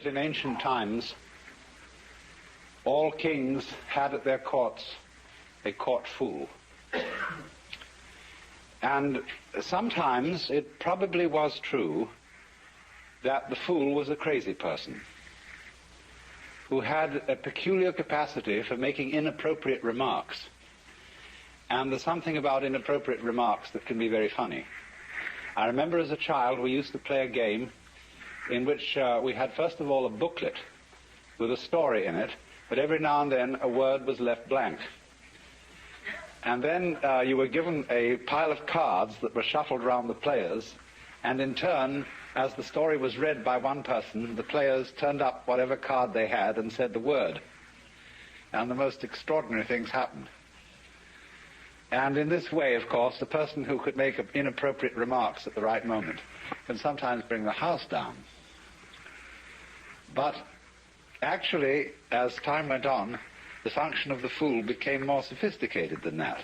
In ancient times, all kings had at their courts a court fool. And sometimes it probably was true that the fool was a crazy person who had a peculiar capacity for making inappropriate remarks. And there's something about inappropriate remarks that can be very funny. I remember as a child we used to play a game in which we had first of all a booklet with a story in it, but every now and then a word was left blank. And then you were given a pile of cards that were shuffled around the players, and in turn, as the story was read by one person, the players turned up whatever card they had and said the word. And the most extraordinary things happened. And in this way, of course, the person who could make inappropriate remarks at the right moment can sometimes bring the house down. But actually, as time went on, the function of the fool became more sophisticated than that.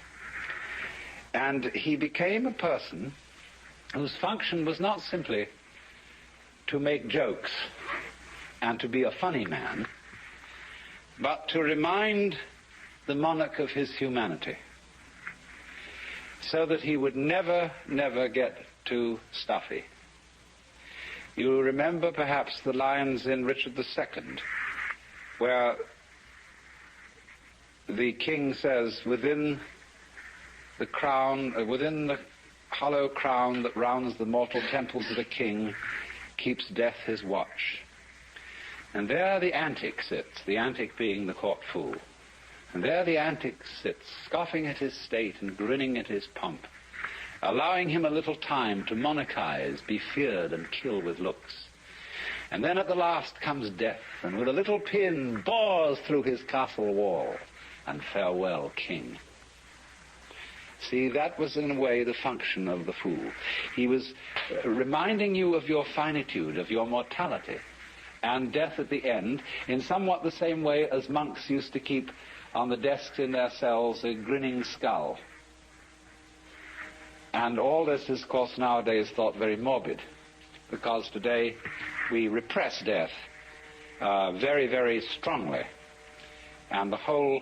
And he became a person whose function was not simply to make jokes and to be a funny man, but to remind the monarch of his humanity, so that he would never, never get too stuffy. You remember perhaps the lines in Richard II, where the king says, within the hollow crown that rounds the mortal temples of a king, keeps death his watch. And there the antic sits, the antic being the court fool. And there the antic sits, scoffing at his state and grinning at his pomp, allowing him a little time to monarchize, be feared, and kill with looks. And then at the last comes death, and with a little pin bores through his castle wall, and farewell, king. See, that was in a way the function of the fool. He was reminding you of your finitude, of your mortality, and death at the end, in somewhat the same way as monks used to keep on the desks in their cells a grinning skull. And all this is, of course, nowadays thought very morbid, because today we repress death very, very strongly. And the whole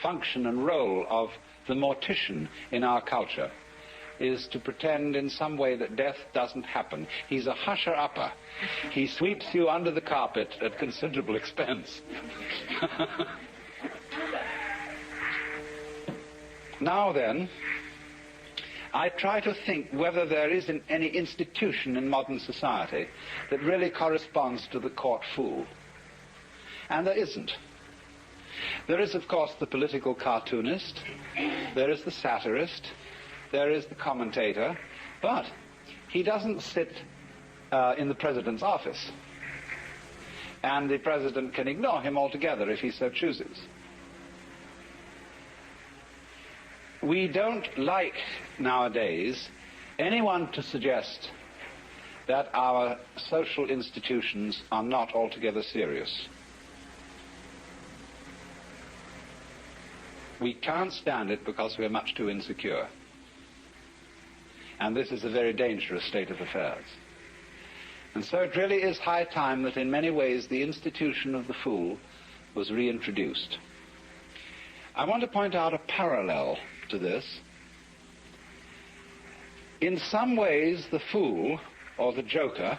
function and role of the mortician in our culture is to pretend in some way that death doesn't happen. He's a husher-upper. He sweeps you under the carpet at considerable expense. Now then, I try to think whether there is any institution in modern society that really corresponds to the court fool. And there isn't. There is, of course, the political cartoonist, there is the satirist, there is the commentator, but he doesn't sit in the president's office. And the president can ignore him altogether if he so chooses. We don't like, nowadays, anyone to suggest that our social institutions are not altogether serious. We can't stand it because we're much too insecure. And this is a very dangerous state of affairs. And so it really is high time that in many ways the institution of the fool was reintroduced. I want to point out a parallel to this. In some ways the fool, or the joker,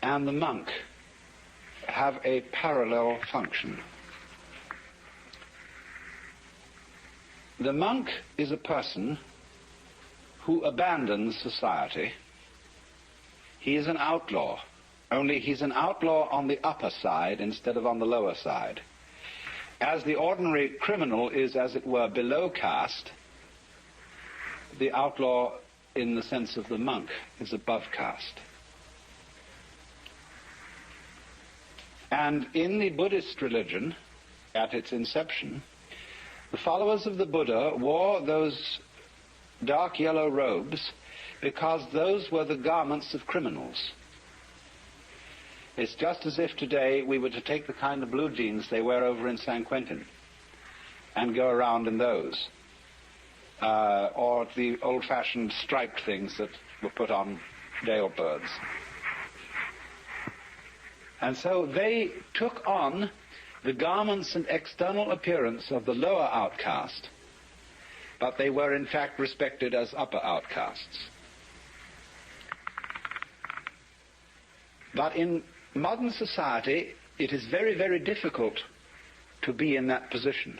and the monk have a parallel function. The monk is a person who abandons society. He is an outlaw, only he's an outlaw on the upper side instead of on the lower side. As the ordinary criminal is, as it were, below caste, the outlaw, in the sense of the monk, is above caste. And in the Buddhist religion, at its inception, the followers of the Buddha wore those dark yellow robes because those were the garments of criminals. It's just as if today we were to take the kind of blue jeans they wear over in San Quentin and go around in those, or the old-fashioned striped things that were put on jailbirds. And so they took on the garments and external appearance of the lower outcast, but they were in fact respected as upper outcasts. But in modern society, it is very, very difficult to be in that position.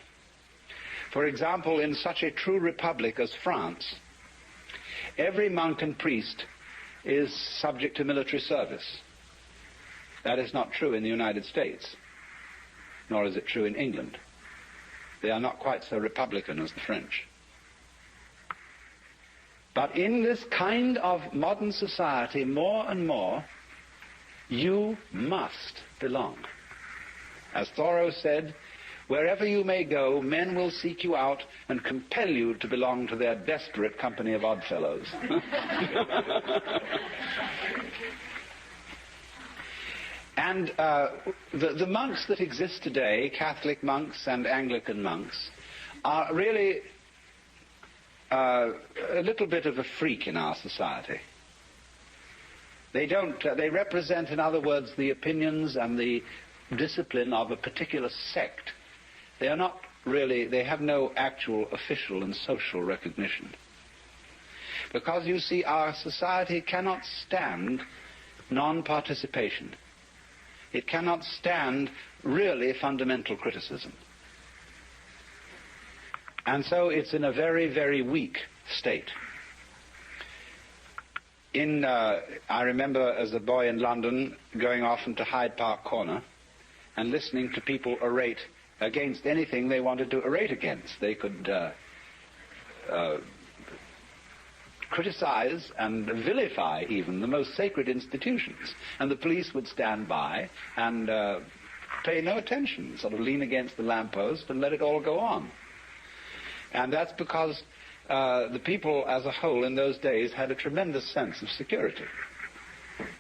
For example, in such a true republic as France, every monk and priest is subject to military service. That is not true in the United States, nor is it true in England. They are not quite so republican as the French. But in this kind of modern society, more and more, you must belong. As Thoreau said, wherever you may go, men will seek you out and compel you to belong to their desperate company of oddfellows. And the monks that exist today, Catholic monks and Anglican monks, are really a little bit of a freak in our society. They represent, in other words, the opinions and the discipline of a particular sect. They are not really, they have no actual official and social recognition. Because, you see, our society cannot stand non-participation. It cannot stand really fundamental criticism. And so it's in a very, very weak state. I remember as a boy in London going often to Hyde Park Corner and listening to people orate against anything they wanted to orate against. They could criticize and vilify even the most sacred institutions, and the police would stand by and pay no attention, sort of lean against the lamppost and let it all go on. And that's because the people as a whole in those days had a tremendous sense of security.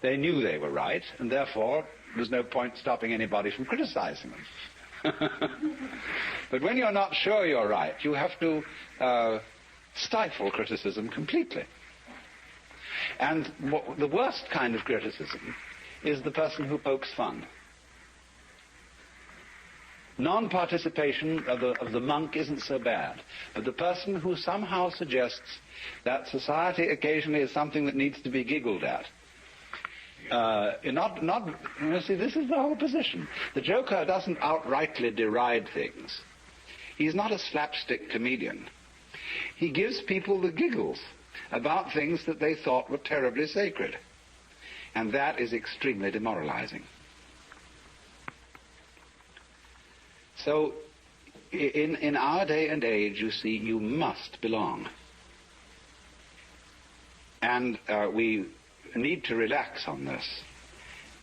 They knew they were right, and therefore there's no point stopping anybody from criticizing them. But when you're not sure you're right, you have to stifle criticism completely. And the worst kind of criticism is the person who pokes fun. Non-participation of the monk isn't so bad, but the person who somehow suggests that society occasionally is something that needs to be giggled at. You see, this is the whole position. The joker doesn't outrightly deride things. He's not a slapstick comedian. He gives people the giggles about things that they thought were terribly sacred. And that is extremely demoralizing. So, in our day and age, you see, you must belong. And we need to relax on this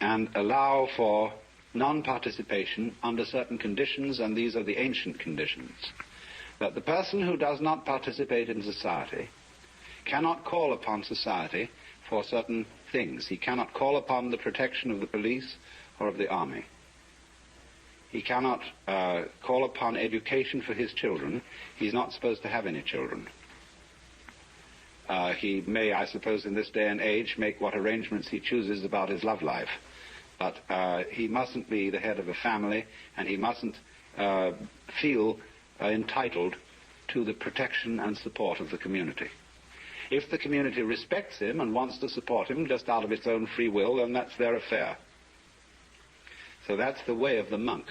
and allow for non-participation under certain conditions, and these are the ancient conditions. That the person who does not participate in society cannot call upon society for certain things. He cannot call upon the protection of the police or of the army. He cannot call upon education for his children. He's not supposed to have any children. He may, I suppose, in this day and age, make what arrangements he chooses about his love life. But he mustn't be the head of a family, and he mustn't feel entitled to the protection and support of the community. If the community respects him and wants to support him just out of its own free will, then that's their affair. So that's the way of the monk.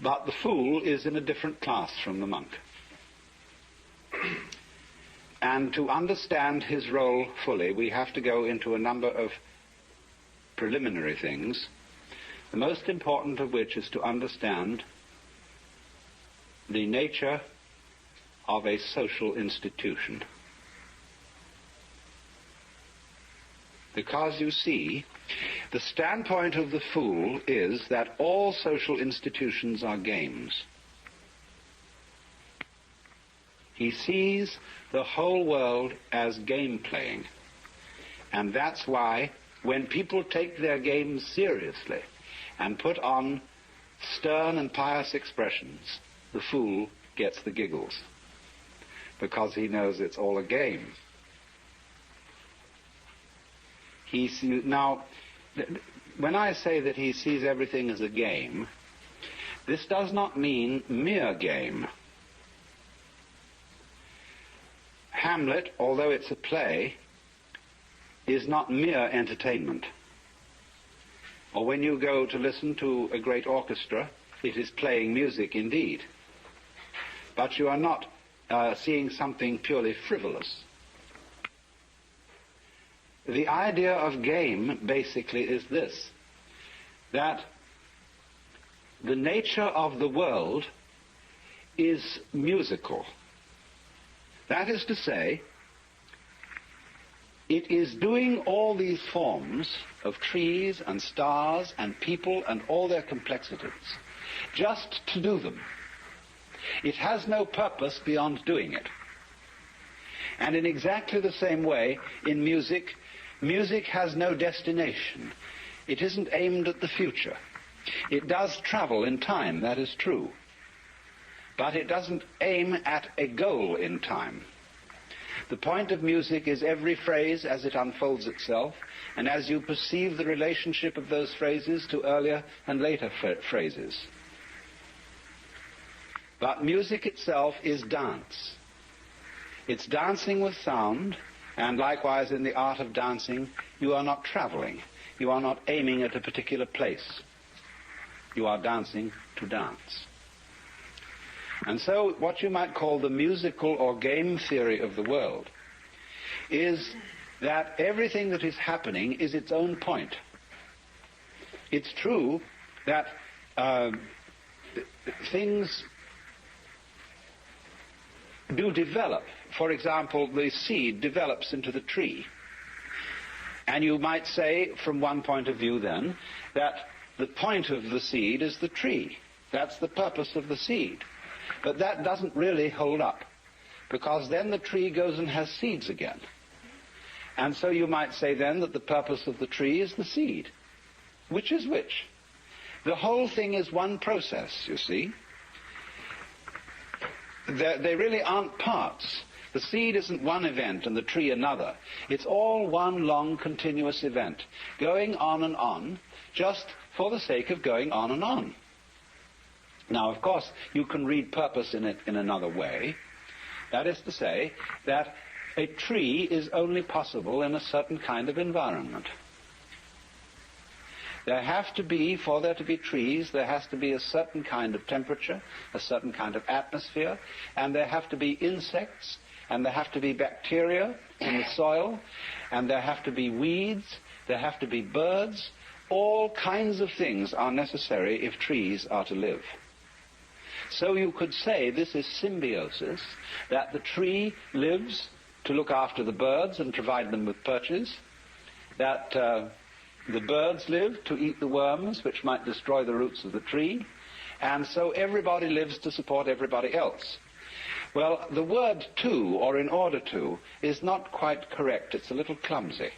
But the fool is in a different class from the monk. And to understand his role fully, we have to go into a number of preliminary things, the most important of which is to understand the nature of a social institution. Because, you see, the standpoint of the fool is that all social institutions are games. He sees the whole world as game playing. And that's why when people take their games seriously and put on stern and pious expressions, the fool gets the giggles, because he knows it's all a game. Now, when I say that he sees everything as a game, this does not mean mere game. Hamlet, although it's a play, is not mere entertainment. Or when you go to listen to a great orchestra, it is playing music indeed. But you are not seeing something purely frivolous. The idea of game basically is this, that the nature of the world is musical. That is to say, it is doing all these forms of trees and stars and people and all their complexities just to do them. It has no purpose beyond doing it. And in exactly the same way, in music, music has no destination. It isn't aimed at the future. It does travel in time, that is true. But it doesn't aim at a goal in time. The point of music is every phrase as it unfolds itself, and as you perceive the relationship of those phrases to earlier and later phrases. But music itself is dance. It's dancing with sound, and likewise in the art of dancing, you are not traveling. You are not aiming at a particular place. You are dancing to dance. And so what you might call the musical or game theory of the world is that everything that is happening is its own point. It's true that things do develop. For example, the seed develops into the tree. And you might say, from one point of view then, that the point of the seed is the tree. That's the purpose of the seed. But that doesn't really hold up, because then the tree goes and has seeds again. And so you might say then that the purpose of the tree is the seed. Which is which? The whole thing is one process, you see. They really aren't parts. The seed isn't one event and the tree another. It's all one long continuous event, going on and on, just for the sake of going on and on. Now, of course, you can read purpose in it in another way. That is to say that a tree is only possible in a certain kind of environment. There have to be, for there to be trees, there has to be a certain kind of temperature, a certain kind of atmosphere, and there have to be insects, and there have to be bacteria in the soil, and there have to be weeds, there have to be birds. All kinds of things are necessary if trees are to live. So you could say this is symbiosis, that the tree lives to look after the birds and provide them with perches, that the birds live to eat the worms which might destroy the roots of the tree, and so everybody lives to support everybody else. Well, the word to, or in order to, is not quite correct. It's a little clumsy.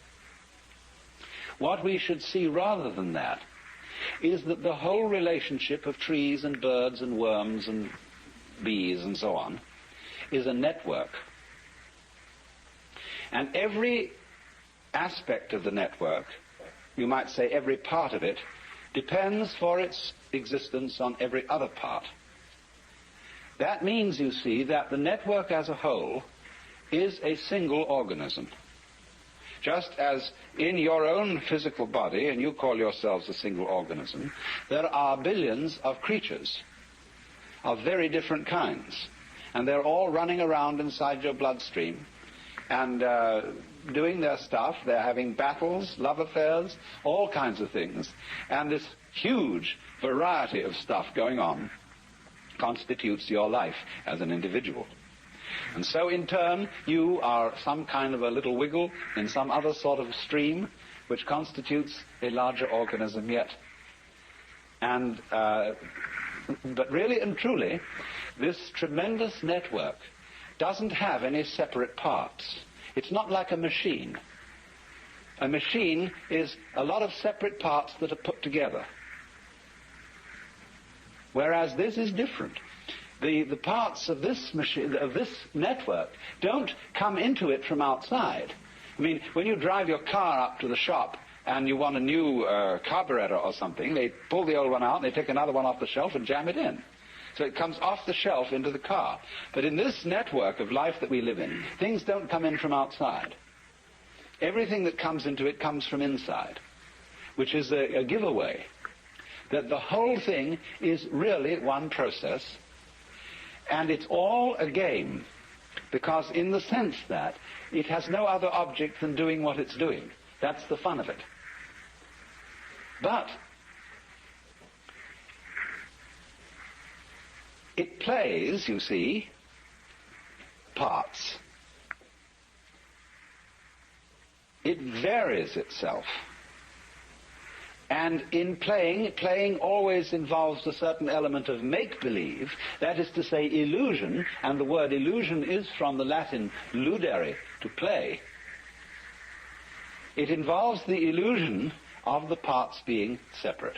What we should see rather than that is that the whole relationship of trees and birds and worms and bees and so on is a network. And every aspect of the network, you might say every part of it, depends for its existence on every other part. That means, you see, that the network as a whole is a single organism. Just as in your own physical body, and you call yourselves a single organism, there are billions of creatures of very different kinds. And they're all running around inside your bloodstream and doing their stuff. They're having battles, love affairs, all kinds of things. And this huge variety of stuff going on constitutes your life as an individual. And so in turn, you are some kind of a little wiggle in some other sort of stream which constitutes a larger organism yet. And but really and truly, this tremendous network doesn't have any separate parts. It's not like a machine. A machine is a lot of separate parts that are put together. Whereas this is different. The parts of this machine, of this network, don't come into it from outside. I mean, when you drive your car up to the shop and you want a new carburetor or something, they pull the old one out and they take another one off the shelf and jam it in. So it comes off the shelf into the car. But in this network of life that we live in, things don't come in from outside. Everything that comes into it comes from inside, which is a giveaway that the whole thing is really one process, and it's all a game, because in the sense that it has no other object than doing what it's doing. That's the fun of it. But it plays, you see, parts. It varies itself. And in playing always involves a certain element of make-believe, that is to say illusion, and the word illusion is from the Latin ludere, to play. It involves the illusion of the parts being separate.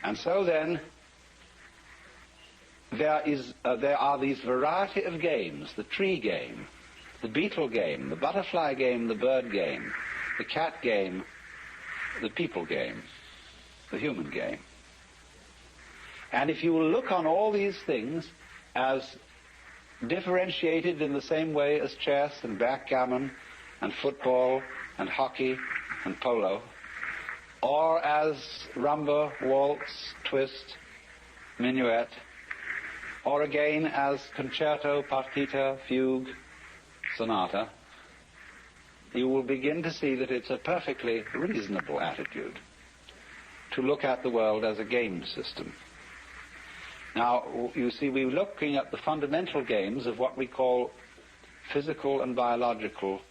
And so then, there are these variety of games: the tree game, the beetle game, the butterfly game, the bird game, the cat game, the people game, the human game. And if you will look on all these things as differentiated in the same way as chess and backgammon and football and hockey and polo, or as rumba, waltz, twist, minuet, or again as concerto, partita, fugue, sonata, you will begin to see that it's a perfectly reasonable attitude to look at the world as a game system. Now, you see, we're looking at the fundamental games of what we call physical and biological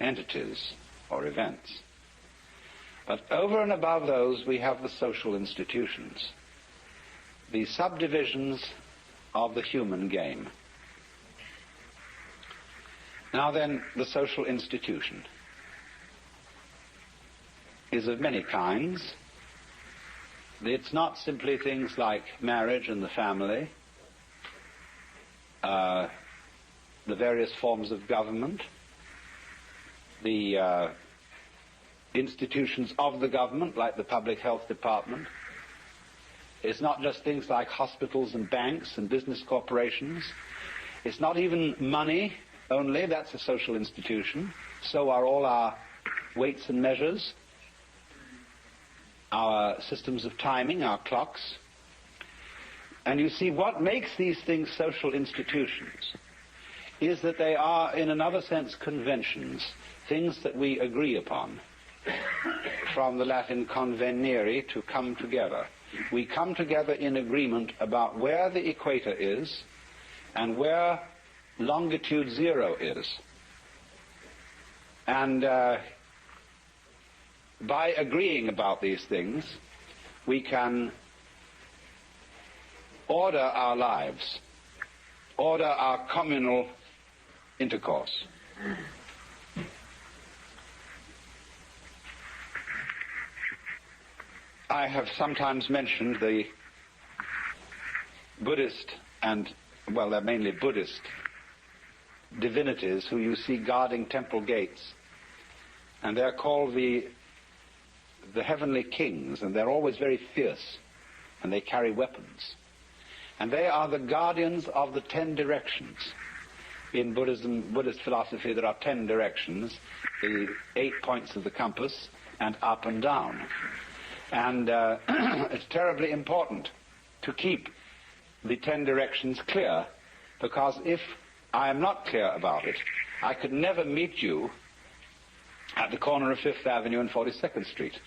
entities or events. But over and above those, we have the social institutions, the subdivisions of the human game. Now then, the social institution is of many kinds. It's not simply things like marriage and the family, the various forms of government, the institutions of the government, like the public health department. It's not just things like hospitals and banks and business corporations. It's not even money only. That's a social institution. So are all our weights and measures, our systems of timing, our clocks. And you see, what makes these things social institutions is that they are, in another sense, conventions, things that we agree upon. From the Latin convenire, to come together. We come together in agreement about where the equator is and where longitude 0 is. And by agreeing about these things, we can order our lives, order our communal intercourse. I have sometimes mentioned the Buddhist well, they're mainly Buddhist divinities who you see guarding temple gates. And they're called the heavenly kings, and they're always very fierce, and they carry weapons. And they are the guardians of the 10 directions. In Buddhist philosophy, there are 10 directions, the 8 points of the compass, and up and down. And it's terribly important to keep the 10 directions clear, because if I am not clear about it, I could never meet you at the corner of 5th Avenue and 42nd Street.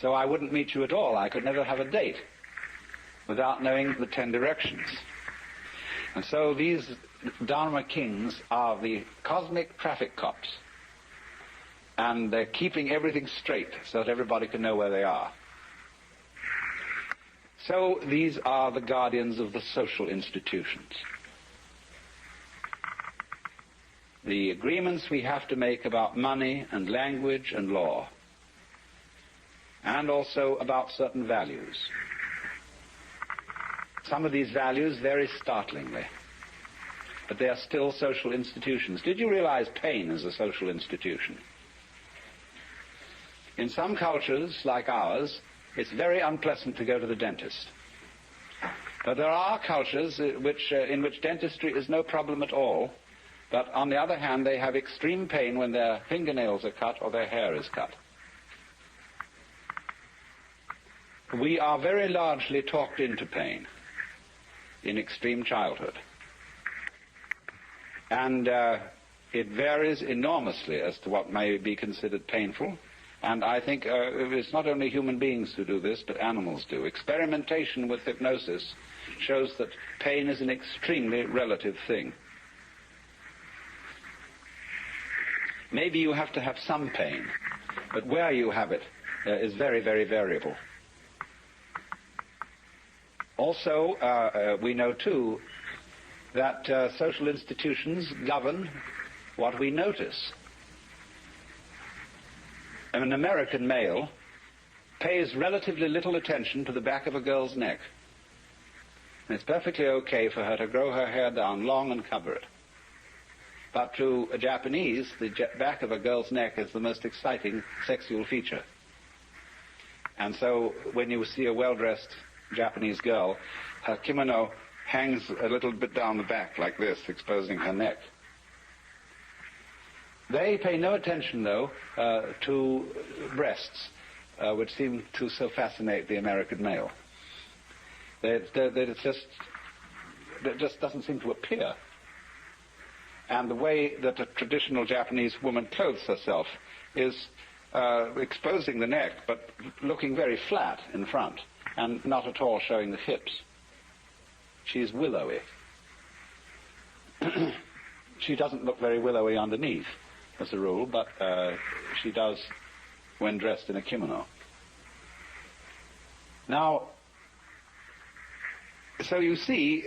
So I wouldn't meet you at all. I could never have a date without knowing the 10 directions. And so these Dharma kings are the cosmic traffic cops. And they're keeping everything straight so that everybody can know where they are. So these are the guardians of the social institutions. The agreements we have to make about money and language and law, and also about certain values. Some of these values vary startlingly. but they are still social institutions. Did you realize pain is a social institution? In some cultures, like ours, it's very unpleasant to go to the dentist. But there are cultures in which dentistry is no problem at all, but on the other hand, they have extreme pain when their fingernails are cut or their hair is cut. We are very largely talked into pain in extreme childhood. And it varies enormously as to what may be considered painful. And I think it's not only human beings who do this, but animals do. Experimentation with hypnosis shows that pain is an extremely relative thing. Maybe you have to have some pain, but where you have it is very, very variable. Also, we know, too, that social institutions govern what we notice. An American male pays relatively little attention to the back of a girl's neck. And it's perfectly okay for her to grow her hair down long and cover it. But to a Japanese, the back of a girl's neck is the most exciting sexual feature. And so when you see a well-dressed Japanese girl, her kimono hangs a little bit down the back like this, exposing her neck. They pay no attention, though, to breasts, which seem to so fascinate the American male. It just doesn't seem to appear. And the way that a traditional Japanese woman clothes herself is exposing the neck, but looking very flat in front, and not at all showing the hips. She's willowy. She doesn't look very willowy underneath, as a rule, but she does when dressed in a kimono. Now, so you see,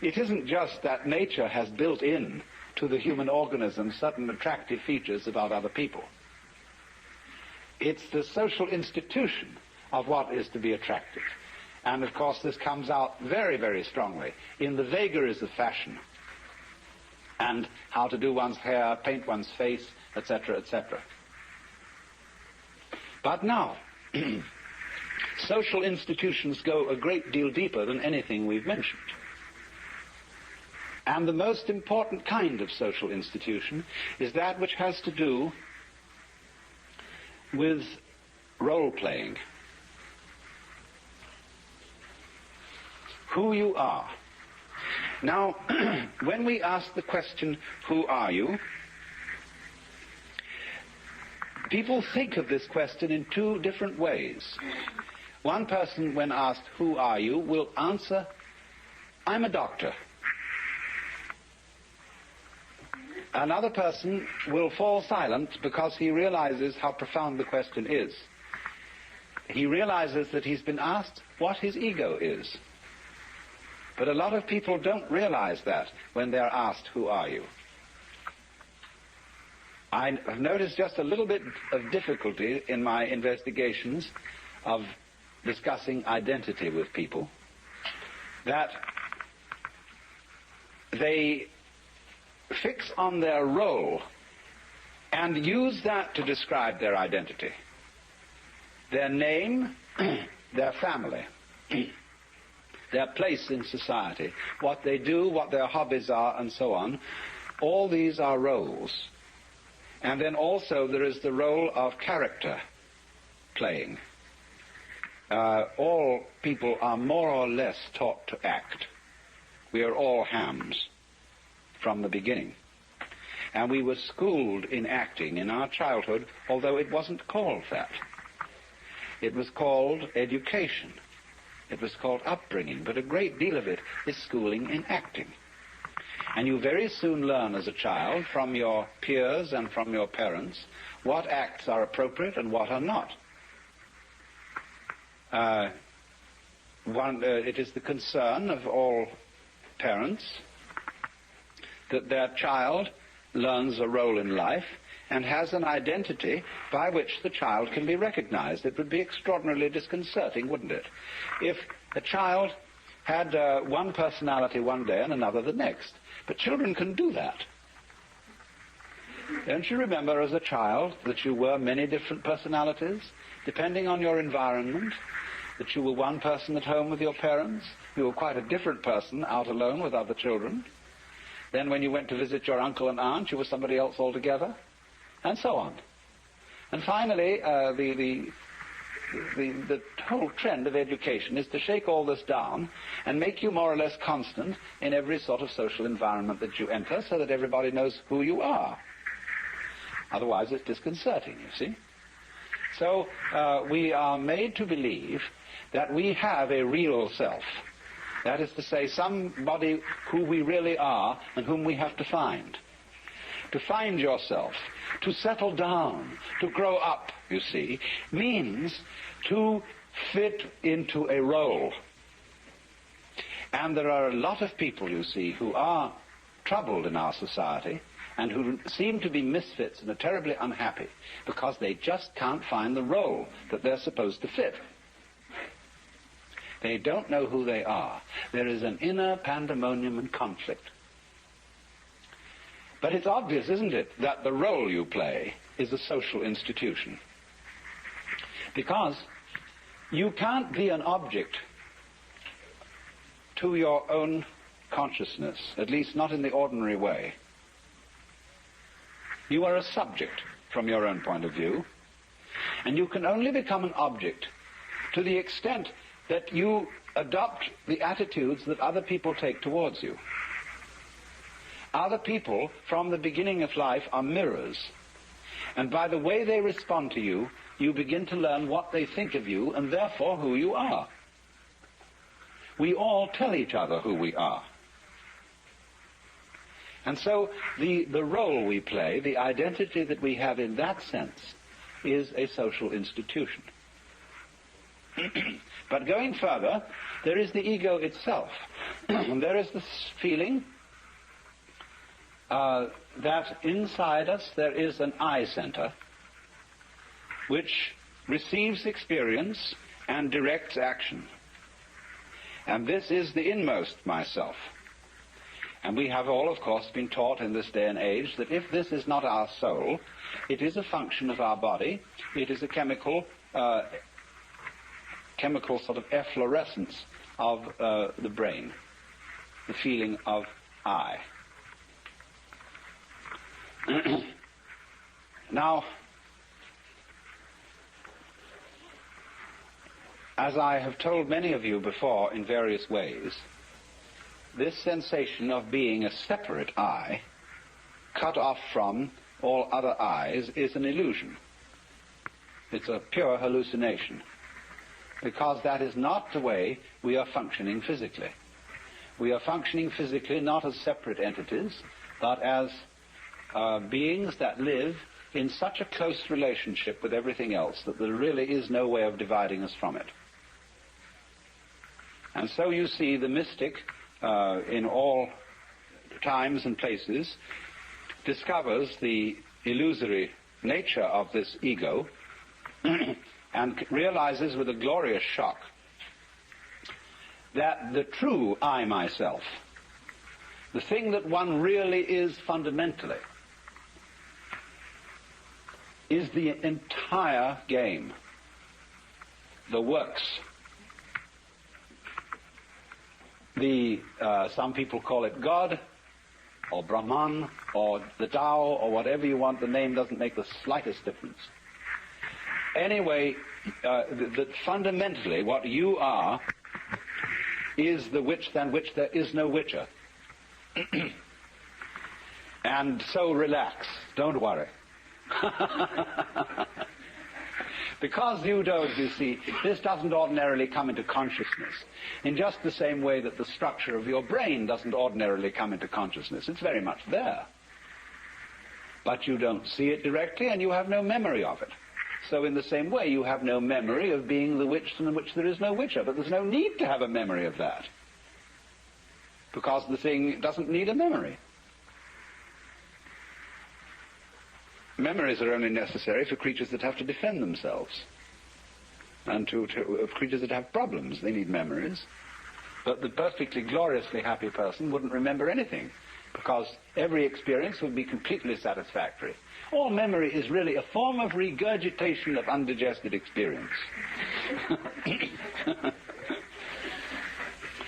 it isn't just that nature has built in to the human organism certain attractive features about other people. It's the social institution of what is to be attractive. And of course this comes out very, very strongly in the vagaries of fashion and how to do one's hair, paint one's face, etc., etc. But now, social institutions go a great deal deeper than anything we've mentioned. And the most important kind of social institution is that which has to do with role-playing. Who you are. Now, when we ask the question, who are you? People think of this question in two different ways. One person, when asked, who are you, will answer, I'm a doctor. Another person will fall silent because he realizes how profound the question is. He realizes that he's been asked what his ego is. But a lot of people don't realize that when they're asked, who are you? I have noticed just a little bit of difficulty in my investigations of discussing identity with people, that they fix on their role and use that to describe their identity. Their name, their family, their place in society, what they do, what their hobbies are, and so on. All these are roles. And then also there is the role of character playing. All people are more or less taught to act. We are all hams from the beginning. And we were schooled in acting in our childhood, although it wasn't called that. It was called education. It was called upbringing, but a great deal of it is schooling in acting. And you very soon learn as a child from your peers and from your parents what acts are appropriate and what are not. It is the concern of all parents that their child learns a role in life and has an identity by which the child can be recognized. It would be extraordinarily disconcerting, wouldn't it, if a child had one personality one day and another the next. But children can do that. Don't you remember as a child that you were many different personalities, depending on your environment, that you were one person at home with your parents, you were quite a different person out alone with other children. Then when you went to visit your uncle and aunt, you were somebody else altogether, and so on. And finally, the whole trend of education is to shake all this down and make you more or less constant in every sort of social environment that you enter so that everybody knows who you are. Otherwise it's disconcerting, you see. So we are made to believe that we have a real self. That is to say, somebody who we really are and whom we have to find. To find yourself, to settle down, to grow up, you see, means to fit into a role. And there are a lot of people, you see, who are troubled in our society and who seem to be misfits and are terribly unhappy because they just can't find the role that they're supposed to fit. They don't know who they are. There is an inner pandemonium and conflict. But it's obvious, isn't it, that the role you play is a social institution. Because you can't be an object to your own consciousness, at least not in the ordinary way. You are a subject from your own point of view, and you can only become an object to the extent that you adopt the attitudes that other people take towards you. Other people, from the beginning of life, are mirrors, and by the way they respond to you, you begin to learn what they think of you, and therefore who you are. We all tell each other who we are. And so the role we play, the identity that we have in that sense, is a social institution. But going further, there is the ego itself. And there is this feeling that inside us there is an I center which receives experience and directs action. And this is the inmost myself. And we have all, of course, been taught in this day and age that if this is not our soul, it is a function of our body, it is a chemical sort of efflorescence of the brain, the feeling of I. Now, as I have told many of you before in various ways, this sensation of being a separate I, cut off from all other I's, is an illusion. It's a pure hallucination, because that is not the way we are functioning physically. We are functioning physically not as separate entities, but as beings that live in such a close relationship with everything else that there really is no way of dividing us from it. And so you see the mystic, in all times and places, discovers the illusory nature of this ego and realizes with a glorious shock that the true I myself, the thing that one really is fundamentally, is the entire game, the works. Some people call it God, or Brahman, or the Tao, or whatever you want. The name doesn't make the slightest difference. Anyway, that fundamentally what you are is the which than which there is no whicher. And so relax, don't worry. Because you don't, you see, this doesn't ordinarily come into consciousness in just the same way that the structure of your brain doesn't ordinarily come into consciousness. It's very much there. But you don't see it directly and you have no memory of it. So in the same way, you have no memory of being the which in which there is no whicher. But there's no need to have a memory of that, because the thing doesn't need a memory. Memories are only necessary for creatures that have to defend themselves. And to creatures that have problems, they need memories. But the perfectly gloriously happy person wouldn't remember anything, because every experience would be completely satisfactory. All memory is really a form of regurgitation of undigested experience.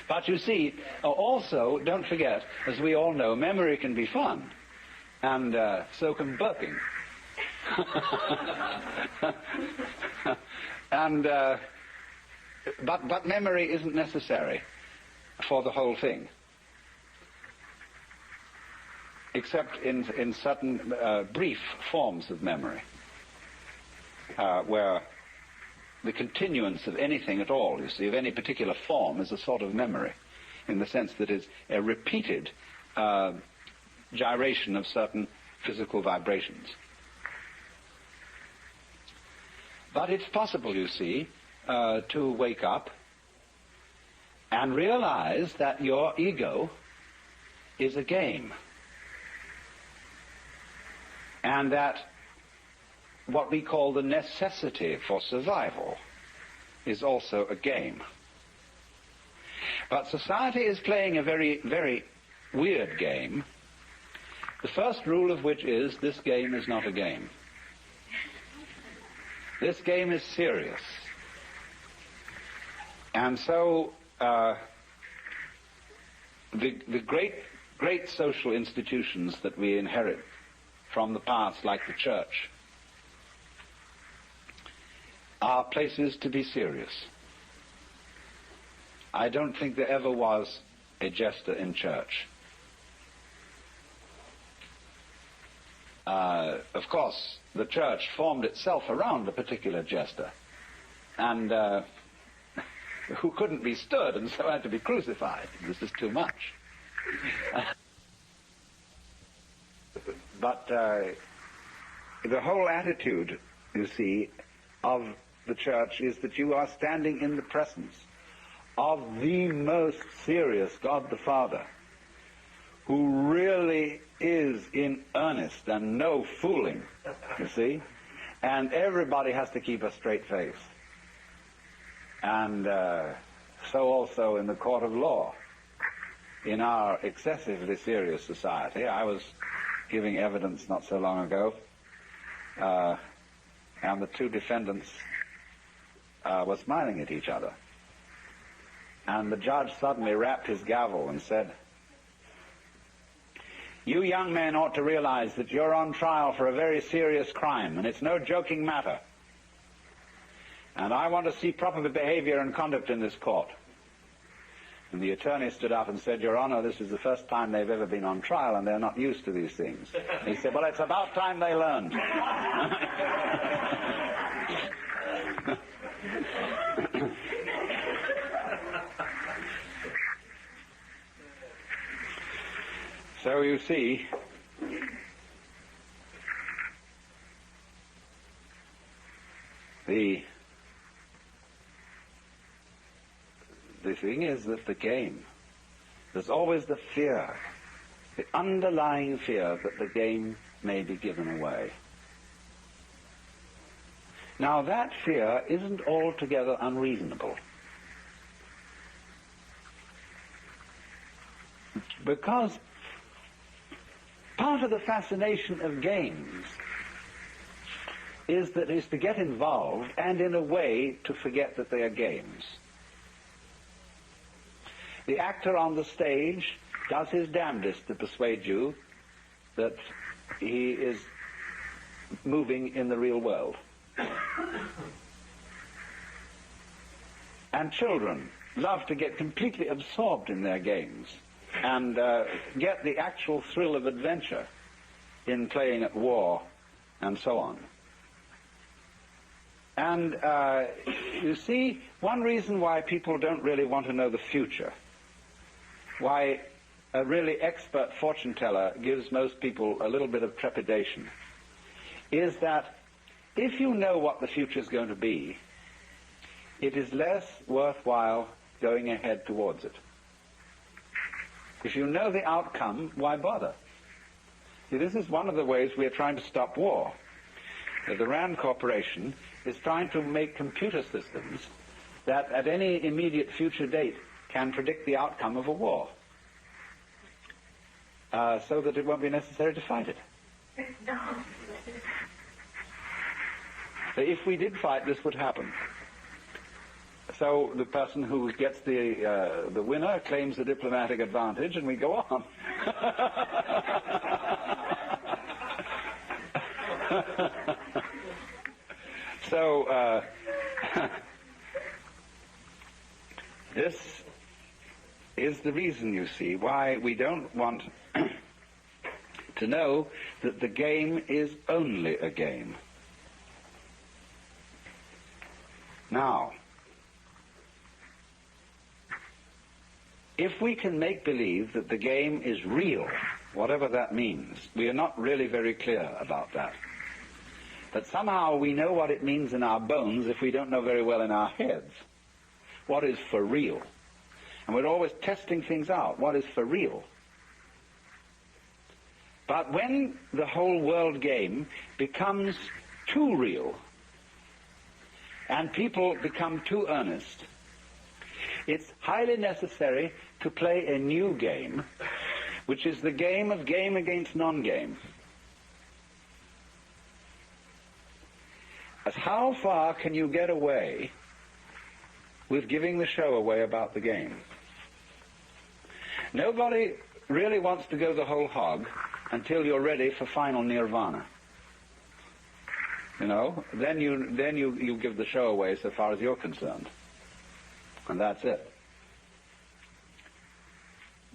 But you see, also, don't forget, as we all know, memory can be fun, and so can burping. And but memory isn't necessary for the whole thing, except in certain brief forms of memory, where the continuance of anything at all, you see, of any particular form, is a sort of memory, in the sense that it's a repeated gyration of certain physical vibrations. But it's possible, you see, to wake up and realize that your ego is a game, and that what we call the necessity for survival is also a game. But society is playing a very, very weird game, the first rule of which is this game is not a game. This game is serious. And so the great social institutions that we inherit from the past, like the church, are places to be serious. I don't think there ever was a jester in church. Of course, the church formed itself around a particular jester, and who couldn't be stood and so had to be crucified. This is too much. But the whole attitude, you see, of the church is that you are standing in the presence of the most serious God the Father, who really is in earnest and no fooling, you see, and everybody has to keep a straight face. And so also in the court of law, in our excessively serious society. I was giving evidence not so long ago, and the two defendants were smiling at each other. And the judge suddenly rapped his gavel and said, "You young men ought to realize that you're on trial for a very serious crime, and it's no joking matter. And I want to see proper behavior and conduct in this court." And the attorney stood up and said, "Your Honor, this is the first time they've ever been on trial, and they're not used to these things." He said, "Well, it's about time they learned." So you see, the thing is that the game, there's always the fear, the underlying fear that the game may be given away. Now that fear isn't altogether unreasonable, because part of the fascination of games is to get involved and in a way to forget that they are games. The actor on the stage does his damnedest to persuade you that he is moving in the real world. And children love to get completely absorbed in their games and get the actual thrill of adventure in playing at war and so on. And you see, one reason why people don't really want to know the future, why a really expert fortune teller gives most people a little bit of trepidation, is that if you know what the future is going to be, it is less worthwhile going ahead towards it. If you know the outcome, why bother? See, this is one of the ways we are trying to stop war. The RAND Corporation is trying to make computer systems that at any immediate future date can predict the outcome of a war, so that it won't be necessary to fight it. So if we did fight, this would happen. So the person who gets the winner claims the diplomatic advantage, and we go on. So this is the reason, you see, why we don't want to know that the game is only a game. Now, if we can make believe that the game is real, whatever that means, we are not really very clear about that. But somehow we know what it means in our bones if we don't know very well in our heads what is for real. And we're always testing things out. What is for real? But when the whole world game becomes too real and people become too earnest, it's highly necessary to play a new game, which is the game of game against non-game. As how far can you get away with giving the show away about the game? Nobody really wants to go the whole hog until you're ready for final nirvana. You know, then you give the show away so far as you're concerned. And that's it.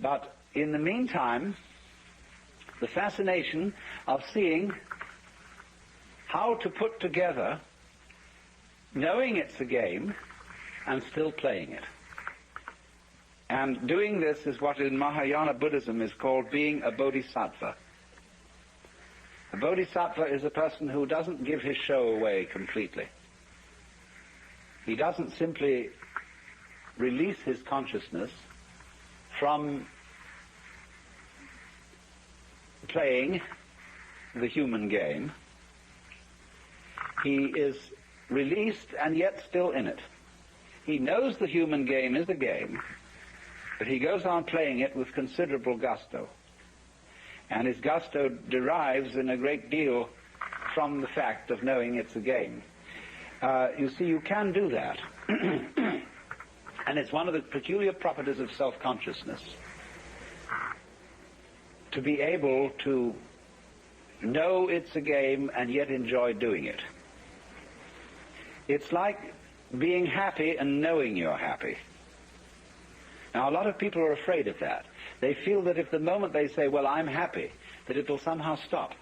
But in the meantime, the fascination of seeing how to put together knowing it's a game and still playing it. And doing this is what in Mahayana Buddhism is called being a bodhisattva. A bodhisattva is a person who doesn't give his show away completely. He doesn't simply release his consciousness from playing the human game. He is released and yet still in it. He knows the human game is a game, but he goes on playing it with considerable gusto. And his gusto derives in a great deal from the fact of knowing it's a game. You see, you can do that. And it's one of the peculiar properties of self-consciousness to be able to know it's a game and yet enjoy doing it. It's like being happy and knowing you're happy. Now, a lot of people are afraid of that. They feel that if the moment they say, well, I'm happy, that it will somehow stop.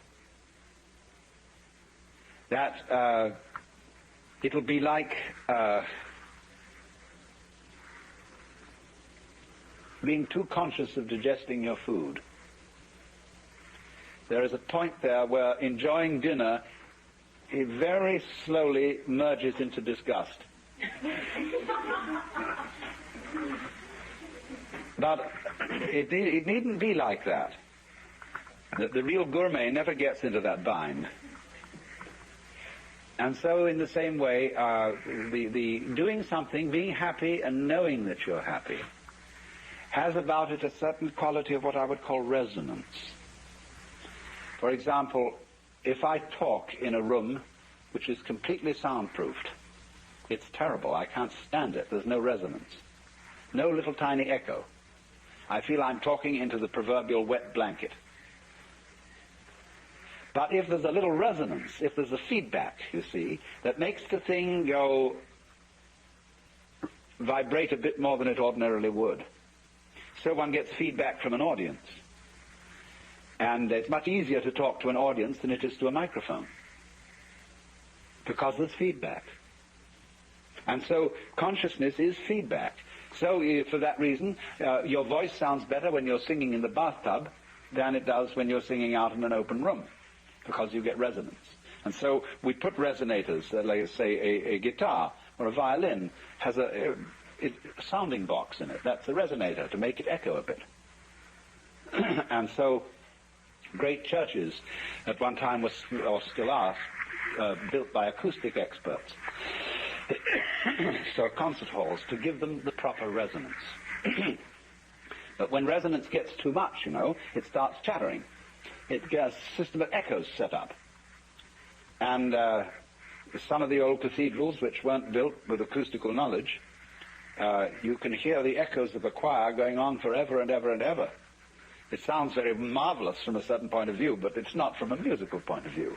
That it'll be like being too conscious of digesting your food. There is a point there where enjoying dinner, it very slowly merges into disgust. But it needn't be like that. The real gourmet never gets into that bind. And so in the same way, the doing something, being happy and knowing that you're happy, has about it a certain quality of what I would call resonance. For example, if I talk in a room which is completely soundproofed, it's terrible. I can't stand it. There's no resonance. No little tiny echo. I feel I'm talking into the proverbial wet blanket. But if there's a little resonance, if there's a feedback, you see, that makes the thing go vibrate a bit more than it ordinarily would, so one gets feedback from an audience. And it's much easier to talk to an audience than it is to a microphone, because there's feedback. And so consciousness is feedback. So for that reason, your voice sounds better when you're singing in the bathtub than it does when you're singing out in an open room, because you get resonance. And so we put resonators, like say a guitar or a violin has a sounding box in it. That's a resonator to make it echo a bit. And so great churches at one time was, or still are, built by acoustic experts. So concert halls, to give them the proper resonance. But when resonance gets too much, it starts chattering. It gets a system of echoes set up. And some of the old cathedrals, which weren't built with acoustical knowledge, you can hear the echoes of a choir going on forever and ever and ever. It sounds very marvelous from a certain point of view, but it's not from a musical point of view.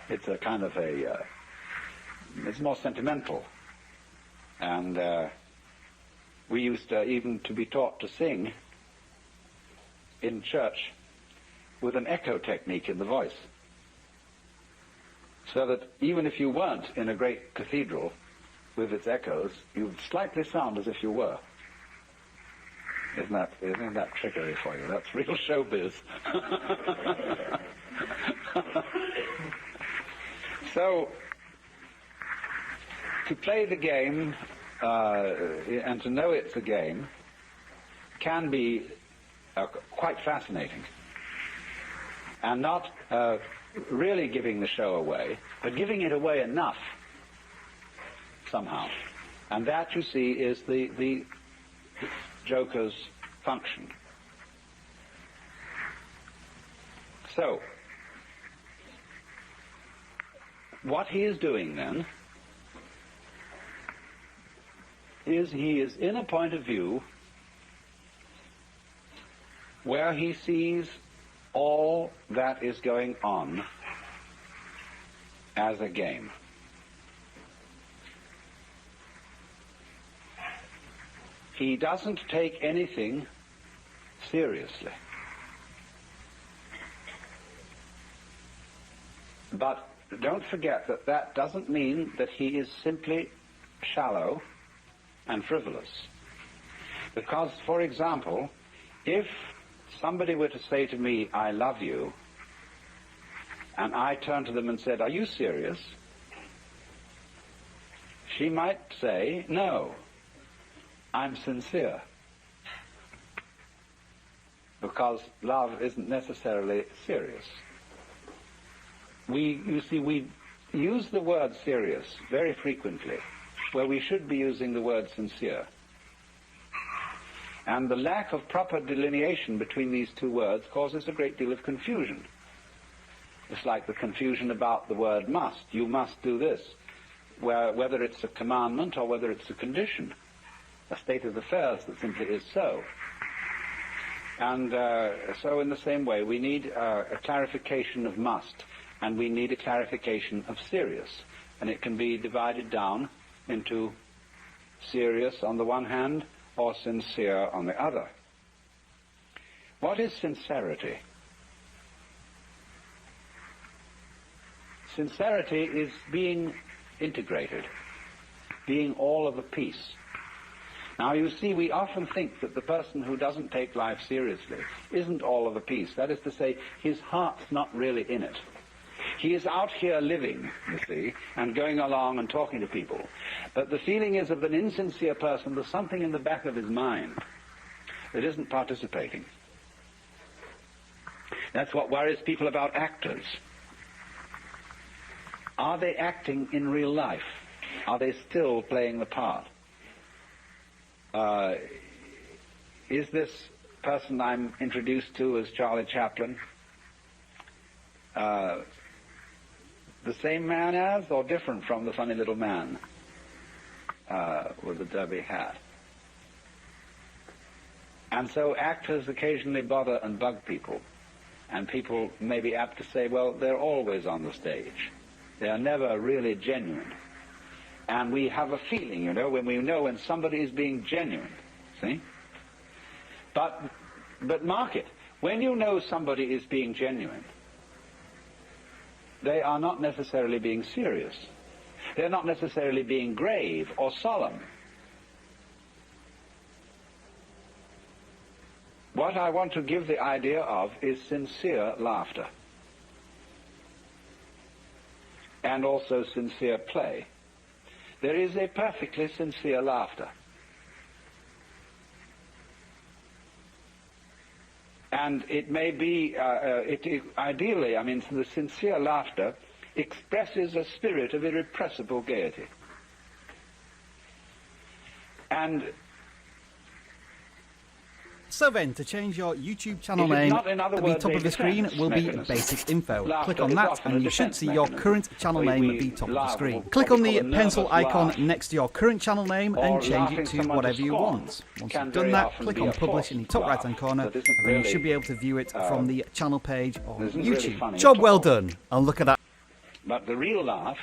It's a kind of it's more sentimental. And we used even to be taught to sing in church with an echo technique in the voice. So that even if you weren't in a great cathedral with its echoes, you'd slightly sound as if you were. Isn't that trickery for you? That's real showbiz. So, to play the game and to know it's a game can be quite fascinating. And not really giving the show away, but giving it away enough somehow. And that, you see, is the joker's function. So, what he is doing then is he is in a point of view where he sees all that is going on as a game. He doesn't take anything seriously. But don't forget that that doesn't mean that he is simply shallow and frivolous. Because, for example, if somebody were to say to me, "I love you," and I turned to them and said, "Are you serious?" she might say, "No, I'm sincere." Because love isn't necessarily serious. We use the word serious very frequently, where we should be using the word sincere. And the lack of proper delineation between these two words causes a great deal of confusion. It's like the confusion about the word must. You must do this, whether it's a commandment or whether it's a condition, a state of affairs that simply is so. And so in the same way, we need a clarification of must, and we need a clarification of serious. And it can be divided down into serious on the one hand, or sincere on the other. What is sincerity? Sincerity is being integrated, being all of a piece. Now, you see, we often think that the person who doesn't take life seriously isn't all of a piece. That is to say, his heart's not really in it. He is out here living, you see, and going along and talking to people. But the feeling is of an insincere person, there's something in the back of his mind that isn't participating. That's what worries people about actors. Are they acting in real life? Are they still playing the part? Is this person I'm introduced to as Charlie Chaplin the same man as, or different from the funny little man with the derby hat? And so actors occasionally bother and bug people, and people may be apt to say, well, they're always on the stage. They are never really genuine. And we have a feeling, when somebody is being genuine, see? But mark it, when you know somebody is being genuine, they are not necessarily being serious. They're not necessarily being grave or solemn. What I want to give the idea of is sincere laughter. And also sincere play. There is a perfectly sincere laughter. And it may be, ideally, the sincere laughter expresses a spirit of irrepressible gaiety. And So then, to change your YouTube channel It is name, not, in other at the words, top a of the screen defense will be mechanism. basic info. Laughter Click on is that often a and you should defense see your mechanism. current channel We name at the top of the laugh, screen. what Click we on call the a pencil nervous icon laugh, next to your current channel name or and change laughing it to someone to whatever you scorn want. Once can you've done very that, often click be on a publish in the top forced right hand corner laugh that and isn't then you really, should be able to view it from the channel page on isn't really YouTube. funny Job at well all. done. And look at that. But the real laugh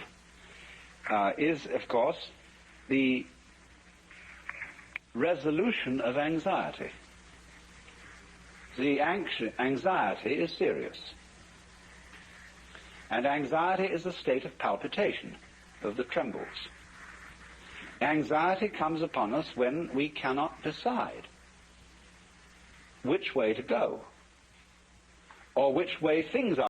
is, of course, the resolution of anxiety. The anxiety is serious. And anxiety is a state of palpitation, of the trembles. Anxiety comes upon us when we cannot decide which way to go, or which way things are.